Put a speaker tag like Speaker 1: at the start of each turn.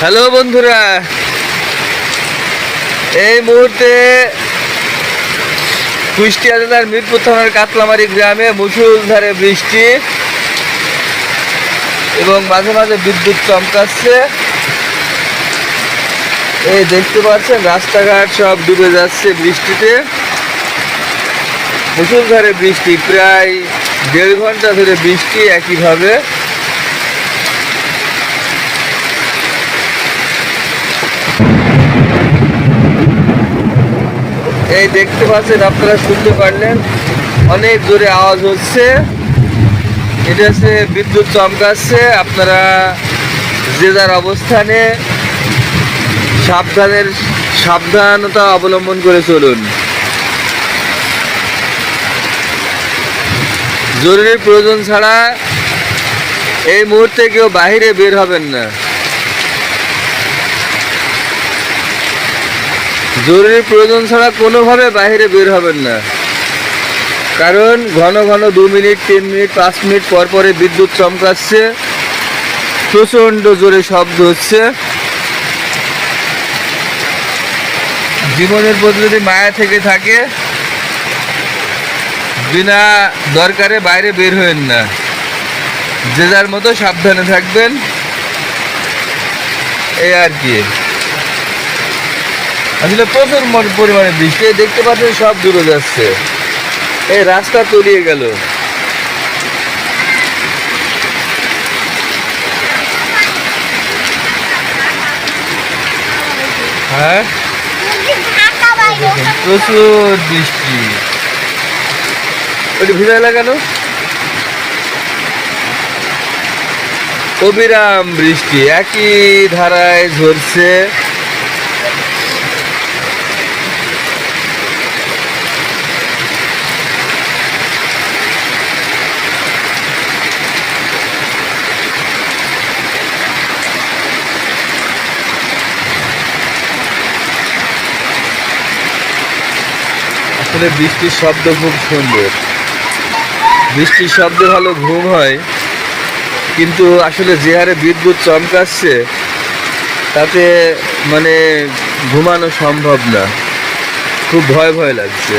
Speaker 1: Hello বন্ধুরা, এই মুহূর্তে কুষ্টিয়া জেলার মিরপুর থানার কাতলামারি গ্রামে মুষলধারে বৃষ্টি এবং মাঝে মাঝে বিদ্যুৎ চমকাচ্ছে। এই দেখতে পাচ্ছেন রাস্তাঘাট সব ডুবে যাচ্ছে বৃষ্টিতে। মুষলধারে বৃষ্টি, প্রায় 1.5 ঘন্টা ধরে বৃষ্টি একইভাবে। এই দেখতে পাচ্ছেন, আপনারা শুনতে পারলেন, অনেক জোরে আওয়াজ হচ্ছে। এটা হচ্ছে বিদ্যুৎ চমকাচ্ছে। আপনারা যে যার অবস্থানে সাবধানতা অবলম্বন করে চলুন। জরুরি প্রয়োজন ছাড়া এই মুহূর্তে কেউ বাইরে বের হবেন না। জরুরি প্রয়োজন ছাড়া কোনোভাবে বাইরে বের হবেন না, কারণ ঘন ঘন 2 মিনিট 3 মিনিট 5 মিনিট পর পরে বিদ্যুৎ চমকাচ্ছে, প্রচণ্ড জোরে শব্দ হচ্ছে। জীবনের প্রতি যদি মায়া থেকে থাকে, বিনা দরকারে বাইরে বের হবেন না, যে যার মতো সাবধানে থাকবেন, এই আর কি। আসলে প্রচুর পরিমাণে বৃষ্টি, দেখতে পাচ্ছেন সব ডুবে যাচ্ছে। এই রাস্তা তলিয়ে গেল। হ্যাঁ, প্রচুর বৃষ্টি। ওটি ভিজা লাগানো, অবিরাম বৃষ্টি একই ধারায় ঝরছে। আসলে বৃষ্টির শব্দ খুব সুন্দর, বৃষ্টির শব্দে ভালো ঘুম হয়, কিন্তু আসলে যে হারে বিদ্যুৎ চমকাচ্ছে তাতে মানে ঘুমানো সম্ভব না, খুব ভয় ভয় লাগছে।